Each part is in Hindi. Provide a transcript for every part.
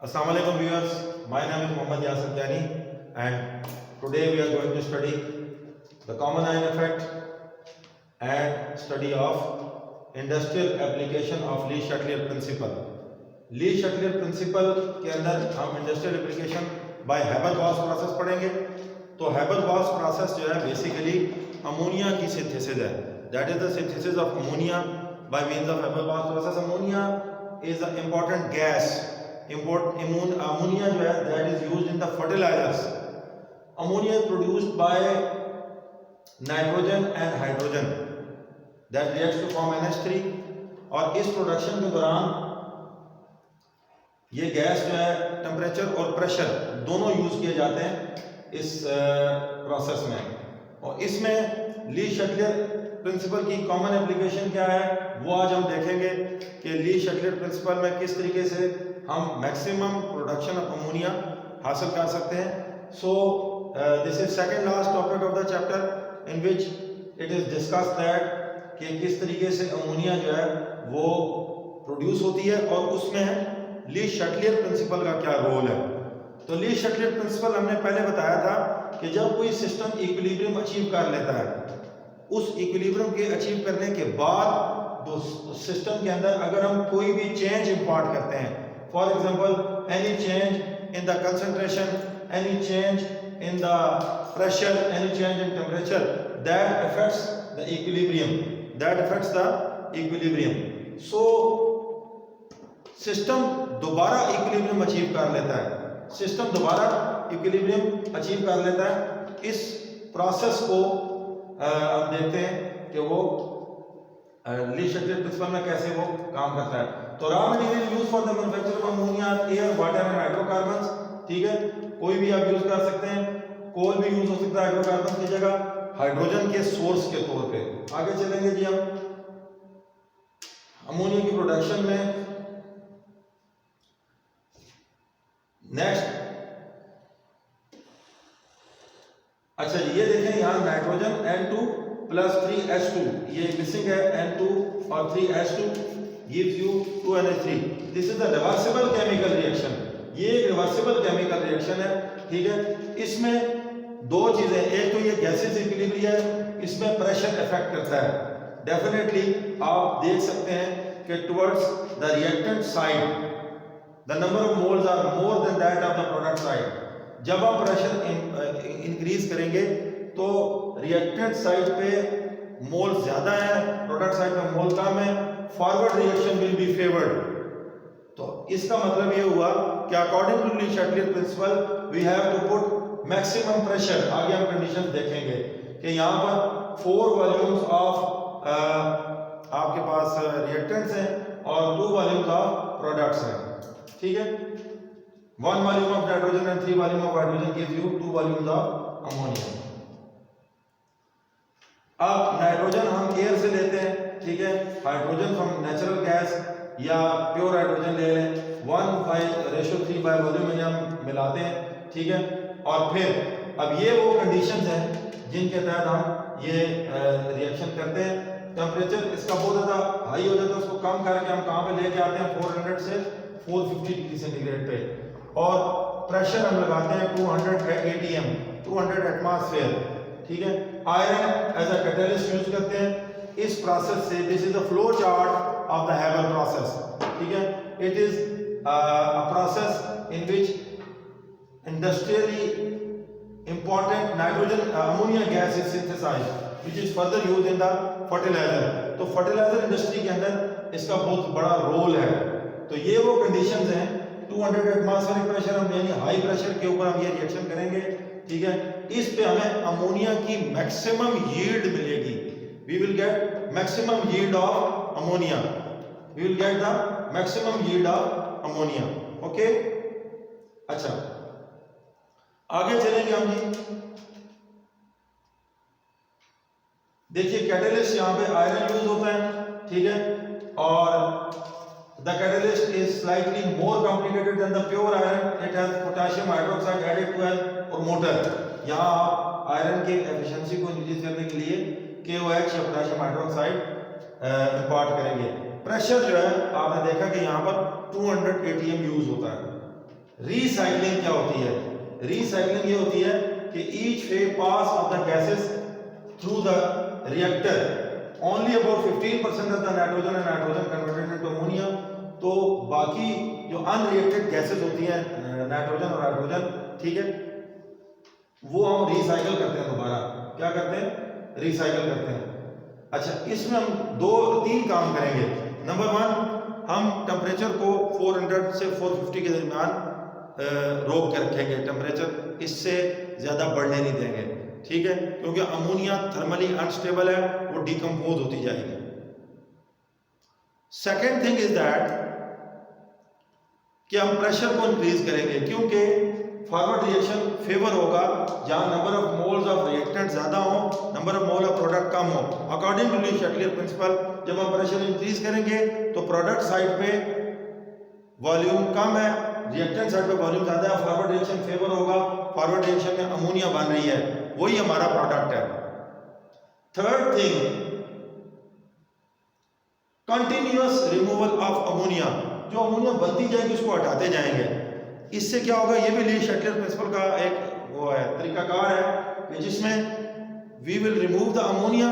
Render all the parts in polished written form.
Assalamu alaikum viewers, my name is Mohammad Yasir Kyani and today we are going to study the common ion effect and study of industrial application of Lee-Chatelier principle. Lee-Chatelier principle के अंदर हम industrial application by Haber-Bosch process पढ़ेंगे। तो Haber-Bosch process जो है basically अमोनिया की synthesis है, that is the synthesis of ammonia by means of Haber-Bosch process. Ammonia is an important gas. Ammonia जो है that is used in the fertilizers. Ammonia is produced by nitrogen and hydrogen that reacts to form NH3 और इस प्रोडक्शन के दौरान ये गैस जो है टेम्परेचर और प्रेशर दोनों यूज किए जाते हैं इस प्रोसेस में। और इसमें ली-शटलियर प्रिंसिपल की कॉमन एप्लीकेशन क्या है वो आज हम देखेंगे कि ली-शटलियर प्रिंसिपल में किस तरीके से हम मैक्सिमम प्रोडक्शन ऑफ अमोनिया हासिल कर सकते हैं। So this is second last topic of the chapter in which it is discuss that कि किस तरीके से अमोनिया जो है वो प्रोड्यूस होती है और उसमें ली-शटलियर प्रिंसिपल का क्या रोल है। तो ली-शटलियर प्रिंसिपल हमने पहले बताया था कि जब कोई सिस्टम इक्विलिब्रियम अचीव कर लेता है, उस इक्विलिब्रियम के अचीव करने के बाद सिस्टम के अंदर अगर हम कोई भी चेंज इंपोर्ट करते हैं, for example any change in the concentration, any change in the pressure, any change in temperature, that affects the equilibrium, so system दोबारा इक्विलिब्रियम अचीव कर लेता है। सिस्टम दोबारा इक्विलिब्रियम अचीव कर लेता है। इस प्रोसेस को हम देखते हैं कि वो ली-शटलियर प्रिंसिपल में कैसे वो काम करता है। तो raw material use for the manufacture of ammonia, air, water and hydrocarbons, ठीक है, कोई भी आप यूज कर सकते हैं। कोल भी यूज हो सकता है हाइड्रोकार्बन की जगह, हाइड्रोजन के सोर्स के तौर पे। आगे चलेंगे जी हम अमोनिया की प्रोडक्शन में। नेक्स्ट, अच्छा जी ये देखें यहाँ नाइट्रोजन N2 प्लस 3H2, ये मिसिंग है N2 और 3H2 gives you 2NH3. This is the reversible chemical reaction. ये एक रिवर्सिबल केमिकल रिएक्शन है, ठीक है। इसमें दो चीजें, एक तो ये गैसेस इक्विलिब्रियम है, इसमें प्रेशर इफेक्ट करता है। डेफिनेटली आप देख सकते हैं कि towards the reactant side the number of moles are more than that of the product side. जब आप प्रेशर इंक्रीज करेंगे तो रिएक्टेंट साइड पे मोल ज्यादा है, प्रोडक्ट साइड पे मोल कम है, forward reaction will be favoured. तो इसका मतलब ये हुआ कि according to Le Chatelier principle we have to put maximum pressure. आगे हम कंडीशन देखेंगे कि यहाँ पर 4 वॉल्यूम्स ऑफ आपके पास रिएक्टेंट्स हैं और 2 वॉल्यूम्स ऑफ प्रोडक्ट्स हैं, ठीक है। 1 volume of nitrogen and 3 volume of hydrogen gives you 2 volumes of ammonia. अब नाइट्रोजन हम एयर से लेते हैं, ठीक है, हाइड्रोजन फ्रॉम नेचुरल गैस या प्योर हाइड्रोजन ले लें, 1:3 बाय वॉल्यूम में हम मिलाते हैं, ठीक है। और फिर अब ये वो कंडीशंस हैं जिनके तहत हम ये रिएक्शन करते हैं। टेम्परेचर इसका बहुत ज़्यादा हाई हो जाता है, उसको कम करके हम कहाँ पे लेके आते हैं 400 से 450 डिग्री सेंटीग्रेड पे, और प्रेशर हम लगाते हैं 200 atm, 200 एटमॉस्फेयर, ठीक है। Iron as a catalyst use करते हैं इस प्रोसेस से। This is the flow chart of the Haber process, ठीक है। It is a process in which industrially important nitrogen ammonia gas is synthesised which is further used in the fertiliser. तो फर्टिलाइजर इंडस्ट्री के अंदर इसका बहुत बड़ा रोल है। तो ये वो कंडीशंस हैं, 200 एटमॉस्फेरिक प्रेशर हम यानी हाई प्रेशर के ऊपर हम ये रिएक्शन करेंगे, ठीक है। इस पे हमें अमोनिया की मैक्सिमम यील्ड मिलेगी। We will get maximum yield of ammonia, we will get the maximum yield of ammonia, okay. अच्छा आगे चलेंगे हम जी। देखिए कैटलिस्ट यहाँ पे आयरन यूज होता है, ठीक है, और the catalyst is slightly more complicated than the pure iron. It has potassium hydroxide added to as promoter. यहाँ आप आयरन के एफिशिएंसी को इंक्रीज करने के लिए KOH या पोटेशियम हाइड्रोक्साइड इंपोर्ट करेंगे। प्रेशर जो है आपने देखा कि यहाँ पर 200 atm यूज होता है, रीसाइक्लिंग क्या होती है? रीसाइक्लिंग ये होती है कि each phase pass of the gases through the reactor only about 15% of the nitrogen and nitrogen converted into ammonia. तो बाकी जो अनरिएक्टेड गैसेस होती हैं नाइट्रोजन और हाइड्रोजन, ठीक है, वो हम रिसाइकल करते हैं दोबारा। क्या करते हैं? रिसाइकल करते हैं। अच्छा, इसमें हम 2-3 काम करेंगे। नंबर 1, हम टेम्परेचर को 400 से 450 के दरमियान रोक के रखेंगे। टेम्परेचर इससे ज़्यादा बढ़ने नहीं देंगे, ठीक है, क्योंकि अमोनिया थर्मली अनस्टेबल है, वो डिकम्पोज होती जाएगी। सेकेंड थिंग इज दैट कि हम प्रेशर को इंक्रीज करेंगे, क्योंकि फॉरवर्ड रिएक्शन फेवर होगा जहां number of moles of reactant ज्यादा हो, number of mole of product कम हो। According to Le Chatelier principle, जब हम प्रेशर इंक्रीज करेंगे तो प्रोडक्ट साइड पे वॉल्यूम कम है, रिएक्टेंट साइड पे वॉल्यूम ज्यादा है, फॉरवर्ड रिएक्शन फेवर होगा। फॉरवर्ड रिएक्शन में अमोनिया बन रही है, वही हमारा प्रोडक्ट है। Third thing, continuous removal of ammonia. जो अमोनिया बनती जाएगी उसको हटाते जाएंगे। इससे क्या होगा? ये भी ली शैटलियर प्रिंसिपल का एक वो है, तरीकाकार है कि जिसमें we will remove the ammonia,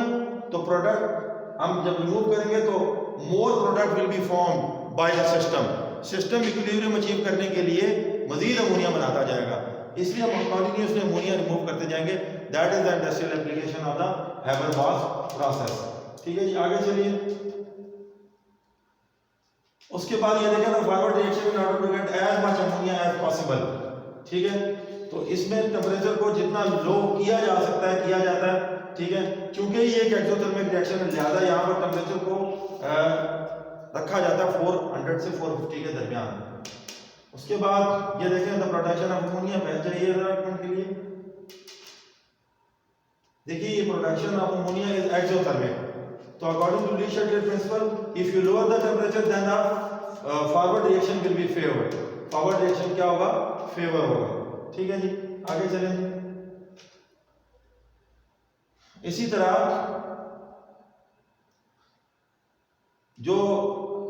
तो प्रोडक्ट हम जब रिमूव करेंगे तो more product will be form by the system equilibrium achieve करने के लिए मजीद अमोनिया बनाता जाएगा। इसलिए हम कंटिन्यूअसली अमोनिया रिमूव करते जाएंगे। That is the industrial application of the Haber-Bosch process. ठीक है जी, आगे चलिए। उसके बाद ये देखें ना, forward reaction in order to get as much ammonia as possible. ठीक है, तो इसमें टेम्परेचर को जितना लो किया जा सकता है किया जाता है। ठीक है, क्योंकि ये एक एक्सोथर्मिक रिएक्शन है, ज़्यादा यहाँ पर टेम्परेचर को रखा जाता है 400 से 450 के दरमियान। उसके बाद ये देखें द प्रोडक्शन ऑफ अमोनिया, बैठ जाइए एक मिनट के लिए। देखिए ये production of ammonia is exothermic. तो according to Le Chatelier principle, if you lower the temperature then the forward reaction will be favoured. Forward reaction क्या होगा? फेवर होगा। ठीक है जी, आगे चलें। इसी तरह जो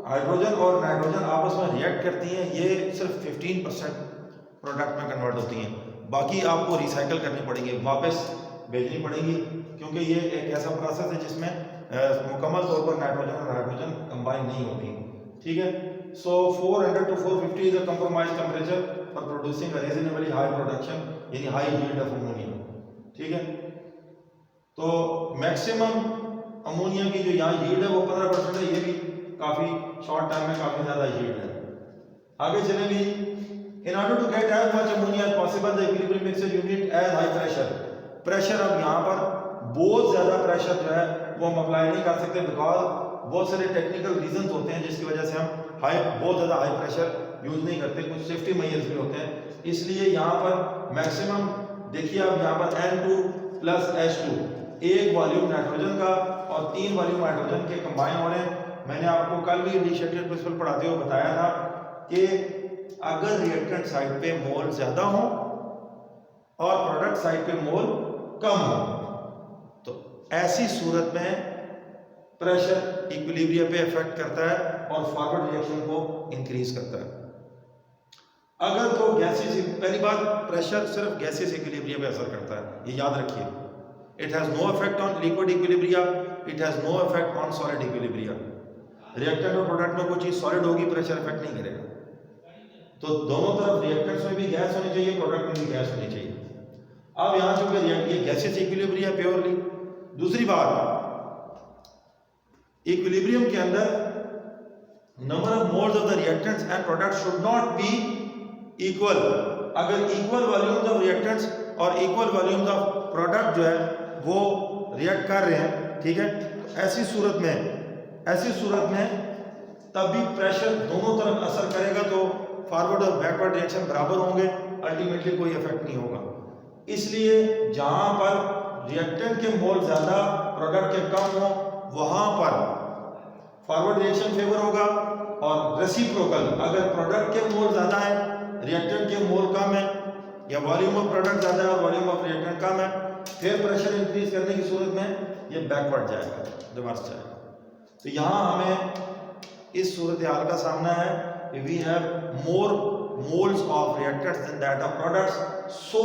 हाइड्रोजन और नाइट्रोजन आपस में रिएक्ट करती हैं, ये सिर्फ 15% प्रोडक्ट में कन्वर्ट होती हैं, बाकी आपको रिसाइकल करनी पड़ेगी, वापस भेजनी पड़ेगी, क्योंकि ये एक ऐसा प्रोसेस है जिसमें मुकम्मल तौर पर नाइट्रोजन और हाइड्रोजन कंबाइन नहीं होती। ठीक है, सो 400 to 450 is a compromise temperature for producing a reasonably high production, यानी हाई यील्ड ऑफ अमोनिया। ठीक है, तो मैक्सिमम अमोनिया की जो यहाँ यील्ड है वो 15% है, ये भी काफ़ी शॉर्ट टाइम में काफ़ी ज़्यादा यील्ड है। आगे चलेंगे। In order to get as much ammonia as possible the equilibrium mixture you need as high pressure. Pressure अब यहाँ पर बहुत ज़्यादा प्रेशर जो है वो हम अप्लाई नहीं कर सकते, बिकॉज बहुत सारे टेक्निकल रीजंस होते हैं जिसकी वजह से हम बहुत ज़्यादा हाई प्रेशर यूज़ नहीं करते, कुछ सेफ्टी मेजर्स भी होते हैं। इसलिए यहाँ पर मैक्सिमम देखिए आप यहाँ पर N2 + H2, एक वॉल्यूम नाइट्रोजन का और 3 वॉल्यूम हाइड्रोजन के कंबाइन हो रहे हैं। मैंने आपको कल भी ली शैटलियर प्रिंसिपल पढ़ाते हुए बताया था कि अगर रिएक्टेंट साइड पे मोल ज़्यादा हो और प्रोडक्ट साइड पे मोल कम हो, तो ऐसी सूरत में प्रेशर इक्विलिब्रियम पे इफेक्ट करता है और फॉरवर्ड रिएक्शन को इंक्रीज करता है। अगर तो गैसेस, पहली बात, प्रेशर सिर्फ गैसेस इक्विलिब्रियम पे असर करता है, ये याद रखिए। It has no effect on liquid equilibrium, it has no effect on solid equilibrium. Reactant और प्रोडक्ट में कोई चीज सॉलिड होगी, प्रेशर इफेक्ट नहीं करेगा। तो दोनों तरफ रिएक्टेंट्स में भी गैस होनी चाहिए, प्रोडक्ट में भी गैस होनी चाहिए। अब यहाँ चूंकि ये गैसेस इक्विलिब्रियम प्योरली। दूसरी बात, इक्विलिब्रियम के अंदर number of moles of the reactants and products should not be equal. अगर इक्वल वॉल्यूम्स ऑफ रिएक्टेंट्स और इक्वल वॉल्यूम्स ऑफ प्रोडक्ट जो है वो रिएक्ट कर रहे हैं, ठीक है, तो ऐसी सूरत में तब भी प्रेशर दोनों तरफ असर करेगा, तो फॉरवर्ड और बैकवर्ड रिएक्शन बराबर होंगे, अल्टीमेटली कोई इफेक्ट नहीं होगा। इसलिए जहां पर रिएक्टेंट के मोल ज्यादा प्रोडक्ट के कम हो, वहां पर फॉरवर्ड रिएक्शन फेवर होगा। और रेसिप्रोकल, अगर प्रोडक्ट के मोल ज्यादा है, रिएक्टेंट के मोल कम है, या वॉल्यूम ऑफ प्रोडक्ट ज्यादा है और वॉल्यूम ऑफ रिएक्टेंट कम है, फिर प्रेशर इंक्रीज करने की सूरत में ये बैकवर्ड जाएगा, रिवर्स जाएगा। तो यहाँ हमें इस सूरत हाल का सामना है कि we have more moles of reactants than that of products. So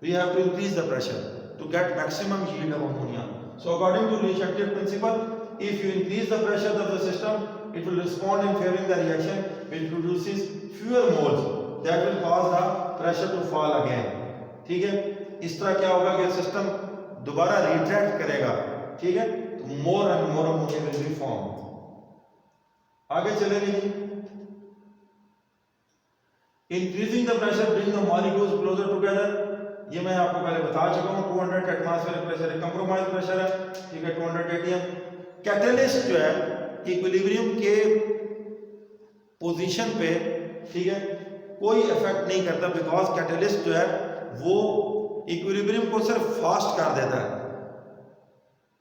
we have to increase the pressure to get maximum yield of ammonia. So according to Lee-Chatterjee principle, if you increase the pressure of the system, it will respond in favoring the reaction, which produces fewer moles. That will cause the pressure to fall again. ठीक है, इस तरह क्या होगा कि सिस्टम दोबारा रिट्रैक्ट करेगा. ठीक है, तो more and more ammonia will be form. आगे चलेंगे जी. Increasing the pressure bring the molecules closer together. ये मैं आपको पहले बता चुका हूँ. 200 एटमॉस्फेरिक प्रेशर है, कंप्रोमाइज प्रेशर है. ठीक है, 200 atm. कैटलिस्ट जो है इक्विलिब्रियम के पोजीशन पे, ठीक है, कोई इफेक्ट नहीं करता, बिकॉज कैटलिस्ट जो है वो इक्विलिब्रियम को सिर्फ फास्ट कर देता है.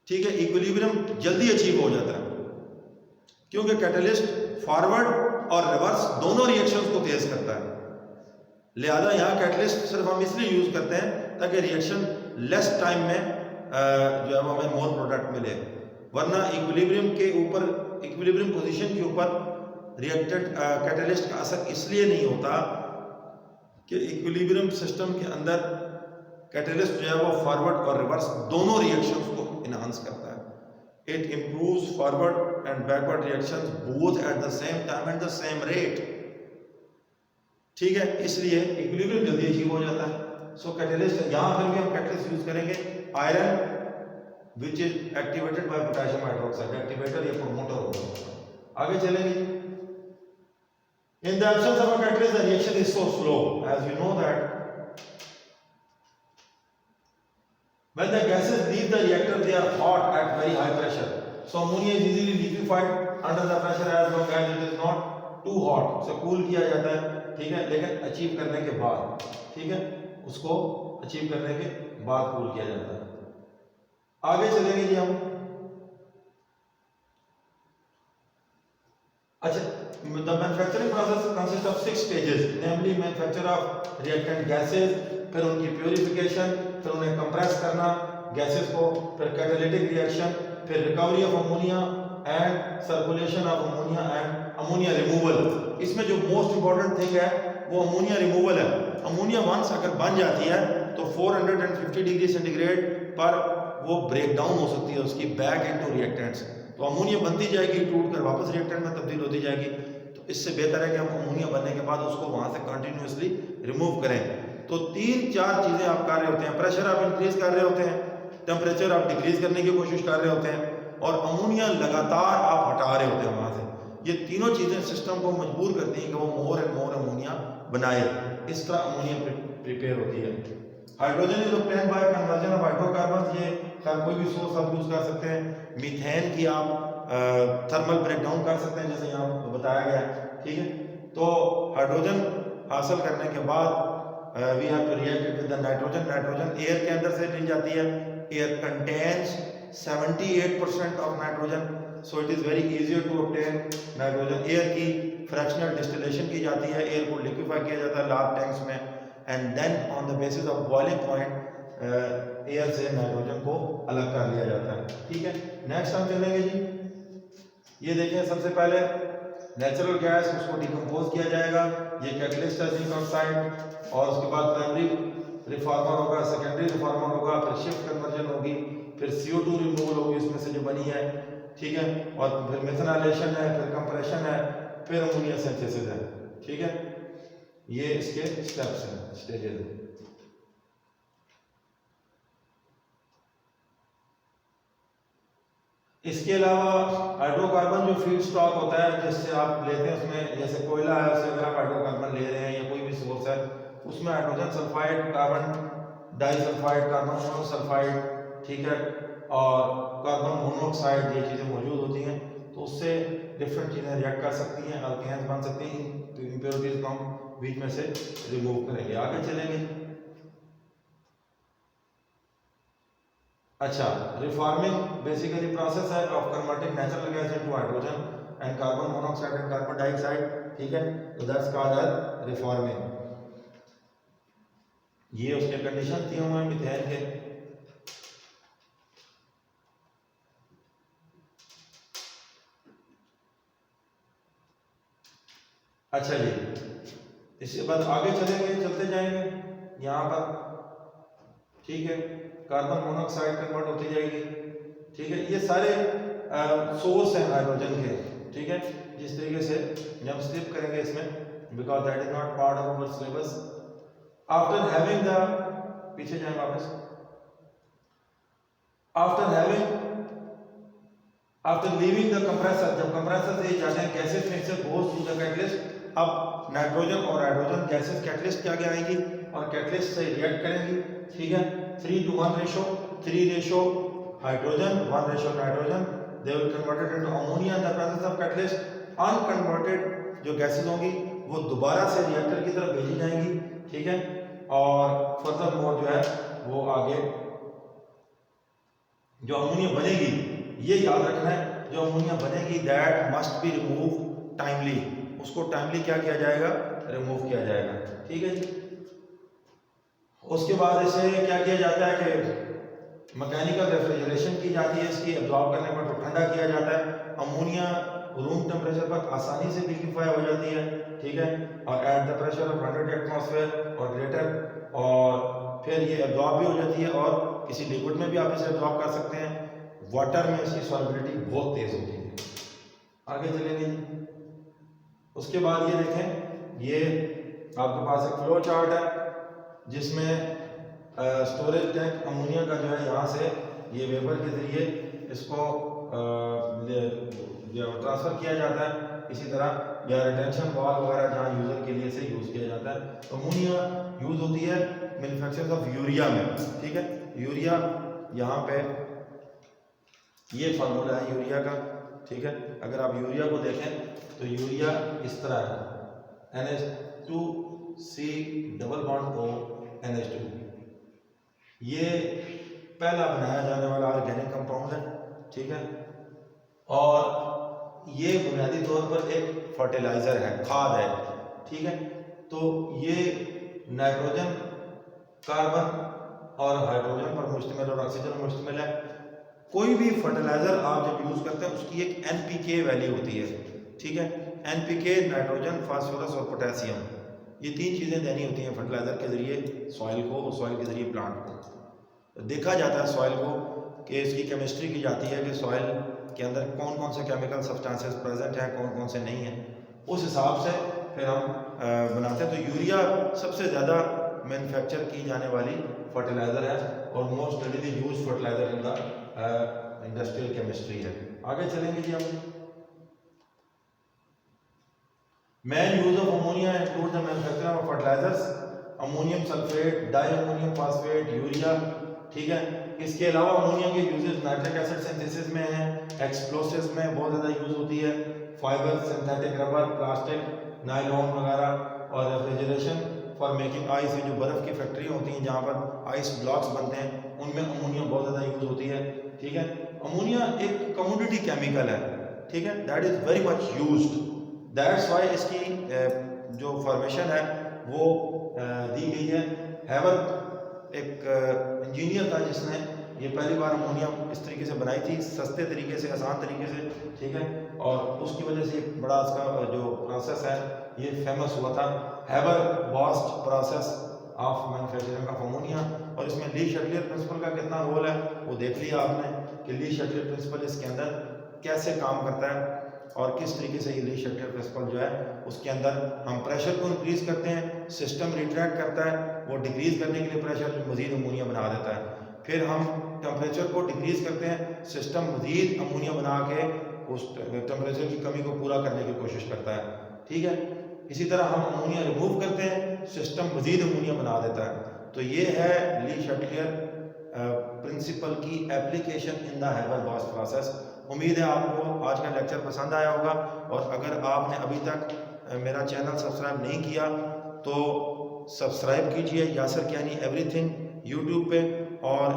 ठीक है, इक्विलिब्रियम जल्दी अचीव हो जाता है, क्योंकि कैटलिस्ट फॉरवर्ड और रिवर्स दोनों रिएक्शंस को तेज करता है. लिहाजा यहाँ कैटलिस्ट सिर्फ हम इसलिए यूज करते हैं ताकि रिएक्शन लेस टाइम में जो है वो हमें मोर प्रोडक्ट मिले. वरना इक्विलिब्रियम के ऊपर, इक्विलिब्रियम पोजीशन के ऊपर रिएक्टेड कैटलिस्ट का असर इसलिए नहीं होता कि इक्विलिब्रियम सिस्टम के अंदर कैटलिस्ट जो है वो फॉरवर्ड और रिवर्स दोनों रिएक्शंस को इनहांस करता है. It improves forward and backward reactions both at the same time and the same rate. ठीक है, इसलिए इक्विलिब्रियम जल्दी अचीव हो जाता है. सो कैटलिस्ट, यहाँ पर भी हम कैटलिस्ट यूज करेंगे. Iron which is activated by potassium hydroxide, activator या प्रोमोटर होगा. आगे चलेंगे. In the absence of a catalyst, the reaction is so slow. As you know that when the gases leave the reactor, they are hot at very high pressure. So ammonia is easily liquefied under the pressure as long as it is not too hot. So cool किया जाता है. ठीक है, लेकिन अचीव करने के बाद, ठीक है, उसको अचीव करने के बाद कूल किया जाता है. आगे चलेंगे जी हम. अच्छा, the manufacturing process consists of 6 stages, namely manufacture of reactant gases, फिर उनकी प्योरिफिकेशन, फिर उन्हें कंप्रेस करना गैसेस को, फिर कैटालिटिक रिएक्शन, फिर recovery of ammonia and circulation of ammonia and ammonia removal. इसमें जो मोस्ट इंपॉर्टेंट थिंग है वो अमोनिया रिमूवल है. अमोनिया वंस अगर बन जाती है तो 450 डिग्री सेंटीग्रेड पर वो ब्रेक डाउन हो सकती है उसकी बैक इनटू रिएक्टेंट्स. तो अमोनिया बनती जाएगी, टूट कर वापस रिएक्टेंट में तब्दील होती जाएगी. तो इससे बेहतर है कि हम अमोनिया बनने के बाद उसको वहां से कंटिन्यूअसली रिमूव करें. तो 3-4 चीजें आप कर रहे होते हैं. प्रेशर आप इंक्रीज कर रहे होते हैं, टेम्परेचर आप डिक्रीज करने की कोशिश कर रहे होते हैं, और अमोनिया लगातार आप हटा रहे होते हैं वहां से. ये तीनों चीजें सिस्टम को मजबूर करती हैं कि वो मोर एंड मोर अमोनिया बनाए. इस तरह अमोनिया प्रिपेयर होती है. Hydrogen is obtained by conversion of hydrocarbon. ये कोई भी सोर्स आप यूज कर सकते हैं. मीथेन की आप थर्मल ब्रेकडाउन कर सकते हैं, जैसे यहाँ बताया गया है. ठीक है, तो हाइड्रोजन हासिल करने के बाद we have to react with the nitrogen. Nitrogen air के अंदर से ली जाती है. Air contains 78% of nitrogen, so it is very easier to obtain nitrogen. Air की फ्रैक्शनल डिस्टिलेशन की जाती है, एयर को लिक्विफाई किया जाता है लार्ज टैंक्स में, and then on the basis of boiling point air से नाइट्रोजन को अलग कर लिया जाता है. ठीक है, नेक्स्ट हम चलेंगे जी. ये देखिए, सबसे पहले नेचुरल गैस, उसको डिकम्पोज किया जाएगा. ये कैटलिस्ट है जिंक ऑक्साइड, और उसके बाद प्राइमरी रिफॉर्मर होगा, सेकेंडरी रिफॉर्मर होगा, फिर शिफ्ट कन्वर्जन होगी, फिर CO2 रिमूवल होगी इसमें से जो बनी है. ठीक है, और फिर मेथनाइलेशन है, फिर कंप्रेशन है, फिर अमोनिया सिंथेसिस है. ठीक है, ये इसके स्टेप्स हैं, स्टेजेस हैं. इसके अलावा हाइड्रोकार्बन जो फीड स्टॉक होता है जिससे आप लेते हैं, उसमें जैसे कोयला है, उससे अगर आप हाइड्रोकार्बन ले रहे हैं या कोई भी सोर्स है, उसमें hydrogen sulphide, carbon disulphide, carbon monosulphide, ठीक है, और कार्बन मोनोऑक्साइड, ये चीज़ें मौजूद होती हैं. तो उससे डिफरेंट चीज़ें रिएक्ट कर सकती हैं, अल्केन्स बन सकती हैं. इम्प्योरिटीज को हम बीच में से रिमूव करेंगे. आगे चलेंगे. अच्छा, रिफॉर्मिंग बेसिकली प्रोसेस है of converting natural gas into hydrogen and carbon monoxide and carbon dioxide. ठीक है, तो दैट्स कॉल्ड एज रिफॉर्मिंग. ये उसके कंडीशन दिए हुए हैं मीथेन के. अच्छा जी, इसके बाद आगे चलेंगे, चलते जाएंगे यहाँ पर, ठीक है, कार्बन मोनोऑक्साइड कन्वर्ट होती जाएगी, ठीक है। ये सारे सोर्स हैं हाइड्रोजन के, ठीक है। जिस तरीके से हम स्किप करेंगे इसमें, because that is not part of our syllabus. After having the, पीछे जाए वापस, आफ्टर लीविंग द कंप्रेसर, जब कंप्रेसर से जाते हैं gases mixture goes through the catalyst. अब नाइट्रोजन और हाइड्रोजन गैसेस कैटलिस्ट के आगे आएंगी और कैटलिस्ट से रिएक्ट करेंगी, ठीक है। 3:1 ratio, 3 ratio hydrogen 1 ratio nitrogen, they will converted into ammonia in the presence of catalyst. Unconverted जो गैसेस होंगी वो दोबारा से रिएक्टर की तरफ भेजी जाएंगी, ठीक है। और फर्दर मोर जो है वो आगे जो अमोनिया बनेगी, ये याद रखना है, जो अमोनिया बनेगी that must be remove timely, उसको टाइमली क्या किया जाएगा, रिमूव किया जाएगा, ठीक है जी। उसके बाद इसे क्या किया जाता है कि मैकेनिकल रेफ्रिजरेशन की जाती है, इसकी एब्जॉर्ब करने पर तो ठंडा किया जाता है। अमोनिया रूम टेम्परेचर पर आसानी से लिक्विफाई हो जाती है, ठीक है, और at the pressure of 100 atmosphere और ग्रेटर, और फिर ये एब्जॉर्ब भी हो जाती है और किसी लिक्विड में भी आप इसे एब्जॉर्ब कर सकते हैं। वाटर में इसकी सॉल्युबिलिटी बहुत तेज होती है। आगे चलेंगे, उसके बाद ये देखें, ये आपके पास एक फ्लो चार्ट है जिसमें स्टोरेज टैंक अमोनिया का जो है यहाँ से ये वेपर के जरिए इसको ट्रांसफ़र किया जाता है इसी तरह, या रिटेंशन वॉल वगैरह जहाँ यूज़र के लिए से यूज़ किया जाता है। तो अमोनिया यूज़ होती है मैन्युफैक्चर ऑफ यूरिया में, ठीक है। यूरिया यहाँ पे ये फार्मूला है यूरिया का, ठीक है। अगर आप यूरिया को देखें तो यूरिया इस तरह है, NH2C double bond O NH2, ये पहला बनाया जाने वाला ऑर्गेनिक कंपाउंड है, ठीक है। और ये बुनियादी तौर पर एक फर्टिलाइज़र है, खाद है, ठीक है। तो ये नाइट्रोजन, कार्बन और हाइड्रोजन पर मुश्तमिल और ऑक्सीजन पर मुश्तमिल है। कोई भी फर्टिलाइज़र आप जब यूज़ करते हैं उसकी एक NPK वैल्यू होती है, ठीक है। NPK नाइट्रोजन, फास्फोरस और पोटेशियम, ये 3 चीज़ें देनी होती हैं फर्टिलाइज़र के ज़रिए सॉइल को, और सॉइल के ज़रिए प्लांट को। देखा जाता है सॉइल को कि इसकी केमिस्ट्री की जाती है कि सॉइल के अंदर कौन कौन से केमिकल सब्सटेंसेस प्रेजेंट हैं, कौन कौन से नहीं हैं, उस हिसाब से फिर हम बनाते हैं। तो यूरिया सबसे ज़्यादा मैन्युफैक्चर की जाने वाली फर्टिलाइज़र है और most readily use fertiliser in the industrial chemistry है। आगे चलेंगे जी हम। Main use of ammonia include the manufacture of fertilisers, ammonium sulphate, di ammonium phosphate, urea, ठीक है। इसके अलावा अमोनिया के यूजेस नाइट्रिक एसिड सिंथेसिस में है, एक्सप्लोसिव्स में बहुत ज़्यादा यूज होती है, fibre, synthetic rubber, plastic, nylon वगैरह, और रेफ्रिजरेशन फॉर मेकिंग आइस, जो बर्फ़ की फैक्ट्री होती हैं जहाँ पर आइस ब्लॉक्स बनते हैं उनमें अमोनिया बहुत ज़्यादा यूज होती है, ठीक है। अमोनिया एक कमोडिटी केमिकल है, ठीक है, that is very much used, that's why इसकी जो फॉर्मेशन है वो दी गई है। हैवर्थ एक इंजीनियर था जिसने ये पहली बार अमोनिया इस तरीके से बनाई थी, सस्ते तरीके से, आसान तरीके से, ठीक है, और उसकी वजह से बड़ा इसका जो प्रोसेस है ये फेमस हुआ था, Haber Bosch process of manufacturing of ammonia. और इसमें ली शटलियर प्रिंसिपल का कितना रोल है वो देख लिया आपने कि ली शटलियर प्रिंसिपल इसके अंदर कैसे काम करता है और किस तरीके से ये ली शटलियर प्रिंसिपल जो है उसके अंदर हम प्रेशर को इंक्रीज करते हैं, सिस्टम रिट्रैक्ट करता है, वो डिक्रीज करने के लिए प्रेशर मजीद अमोनिया बना देता है, फिर हम टेम्परेचर को डिक्रीज करते हैं, सिस्टम मजीद अमोनिया बना के उस टेम्परेचर की कमी को पूरा करने की कोशिश करता है, ठीक है। इसी तरह हम अमोनिया रिमूव करते हैं, सिस्टम मजीद अमोनिया बना देता है। तो ये है ली शटलियर प्रिंसिपल की application in the Haber Bosch process. उम्मीद है आपको आज का लेक्चर पसंद आया होगा, और अगर आपने अभी तक मेरा चैनल सब्सक्राइब नहीं किया तो सब्सक्राइब कीजिए यासर कियानी एवरीथिंग यूट्यूब पे, और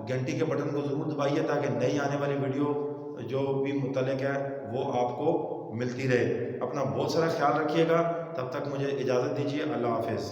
घंटी के बटन को ज़रूर दबाइए ताकि नई आने वाली वीडियो जो भी मुतल्लिक है वो आपको मिलती रहे। अपना बहुत सारा ख्याल रखिएगा, तब तक मुझे इजाज़त दीजिए। अल्लाह हाफिज़।